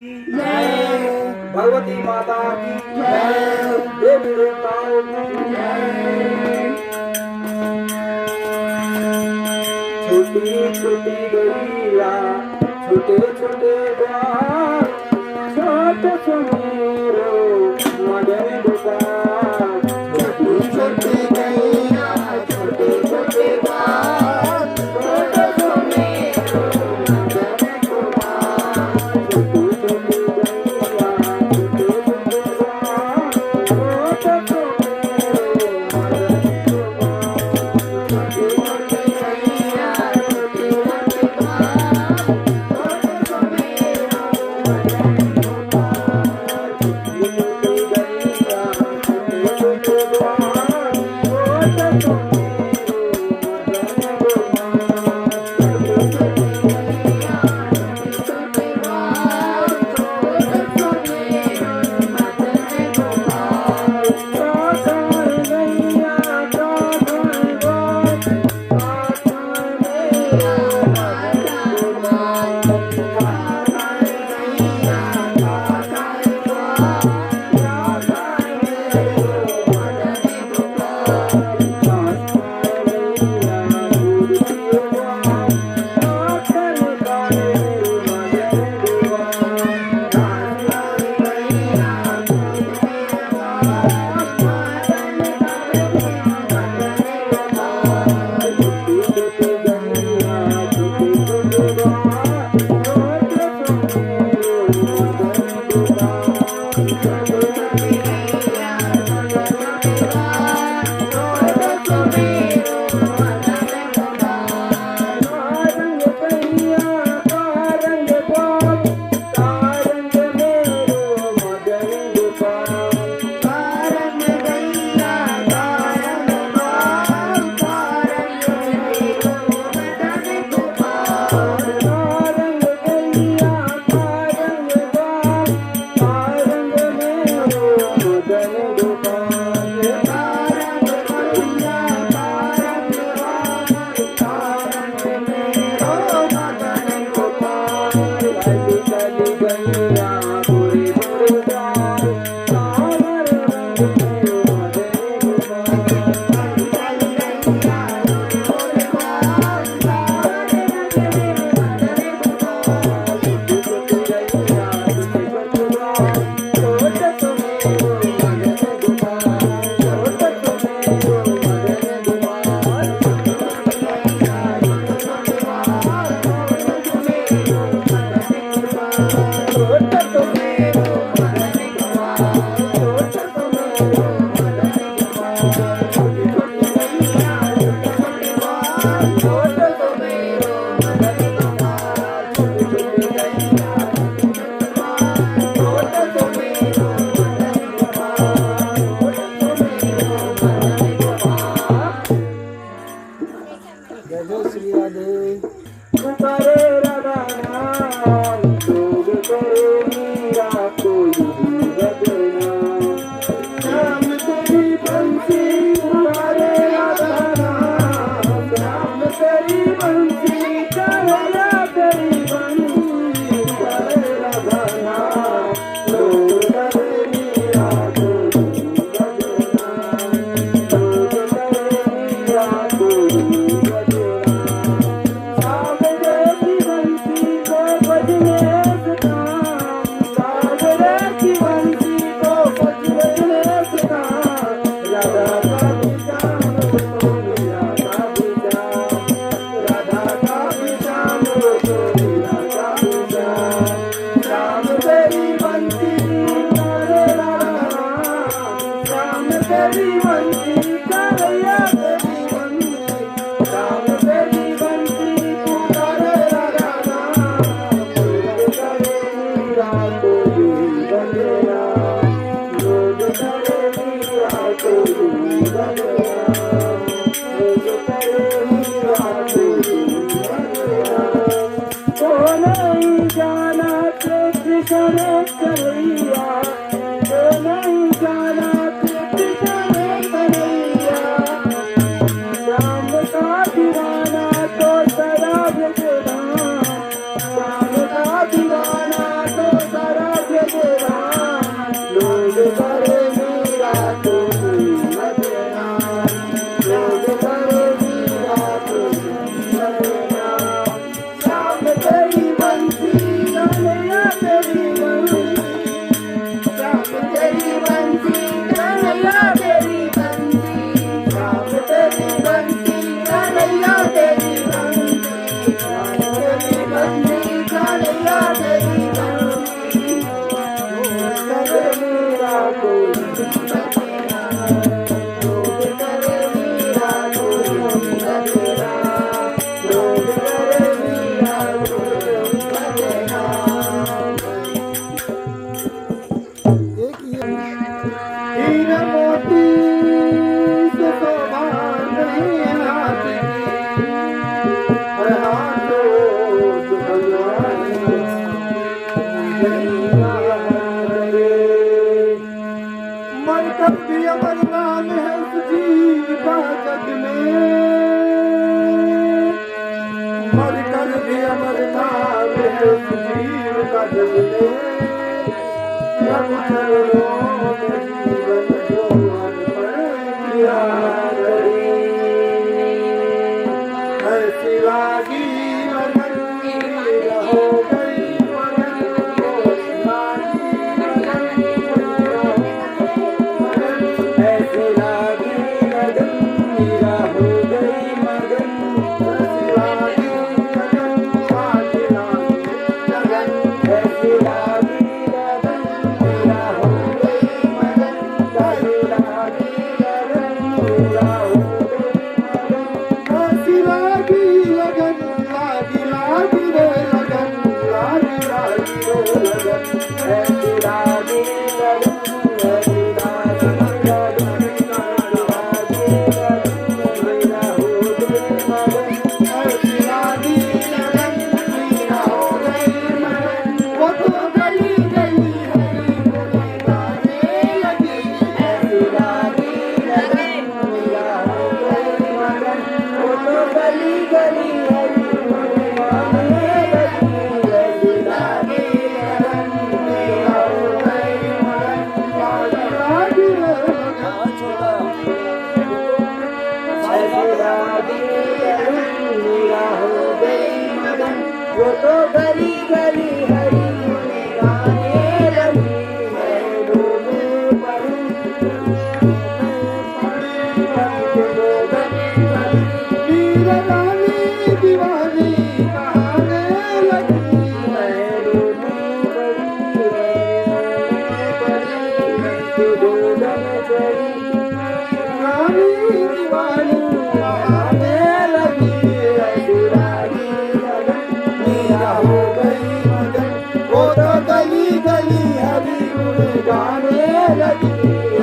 जय भगवती माता की जय, देवी देवताओं की जय। छोटी छोटी गलियां, छोटे छोटे द्वार, छोटे सुमेरो मदन गोपाल। छोटी छोटी गलियां, छोटे छोटे द्वार, छोटे सुमेरो मदन गोपाल। छोटी छोटी गलियां, छोटे छोटे द्वार, छोटे सुमेरो मदन गोपाल। छोटी छोटी गलियां, छोटे छोटे द्वार, छोटे सुमेरो मदन गोपाल। छोटी छोटी गलियां, छोटे छोटे द्वार, छोटे सुमेरो मदन गोपाल। दीवाना तो सरा जीव का जब ले प्रभु चरणों में जीवन जो अर्पण किया करे। ऐसी लागी लगन हो गई मगन, ऐसी लागी लगन मेरा हो गई मगन, ऐसी लागी लगन साथी लगन, ऐसी लागी लगन मेरा हो गई मगन, ऐसी लागी लगन मेरा हो गई मगन, ऐसी लागी लगन लागी लागी रे लगन, लागी लागी रे लगन, ऐसी लागी लगन ऐसी लागी लगन लागी लगन मेरा हो गई मगन, ऐसी लागी लगन मेरा हो गई मगन, वो तो गली गली हरी बोले गाने लगी, ऐसी लागी लगन मेरा हो गई मगन, वो तो गली गली हरी बोले गाने लगी, ऐसी लागी लगन मेरा हो गई मगन, लागी लागी रे लगन, ऐसी लागी लगन मेरा हो गई मगन, वो तो गली गली हरी बोले गाने लगी, मैं डूबे पड़ूं वीर रानी दीवानी कहाने लगी, मैं डूबी रानी दीवानी कहाने लगी, ऐसी लागी लगन मेरा हो गई मगन, वो तो गली गली हरी गुण गाने लगी,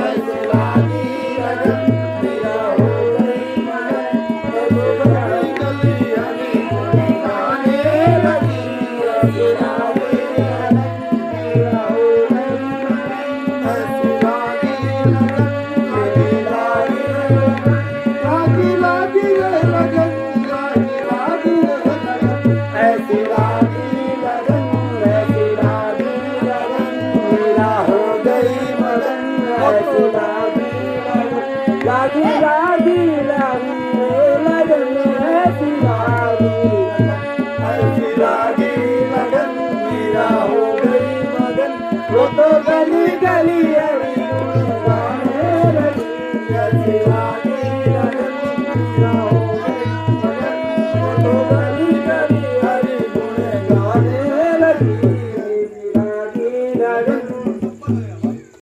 ऐसी लागी लगन मेरा हो गई मगन, ऐसी गली गली हरी गुण गाने लगी, ऐसी लागी लगन मेरा हो गई मगन, ऐसी लागी लगन लागी लागी रे लगन, लागी लागी रे लगन, ऐसी लागी लगन ऐसी लागी लगन मेरा हो गई मगन, ऐसी लागी लगन लागी लागी लागी रे लगन, ऐसी लागी लगन मेरा हो गई मगन, वो तो गली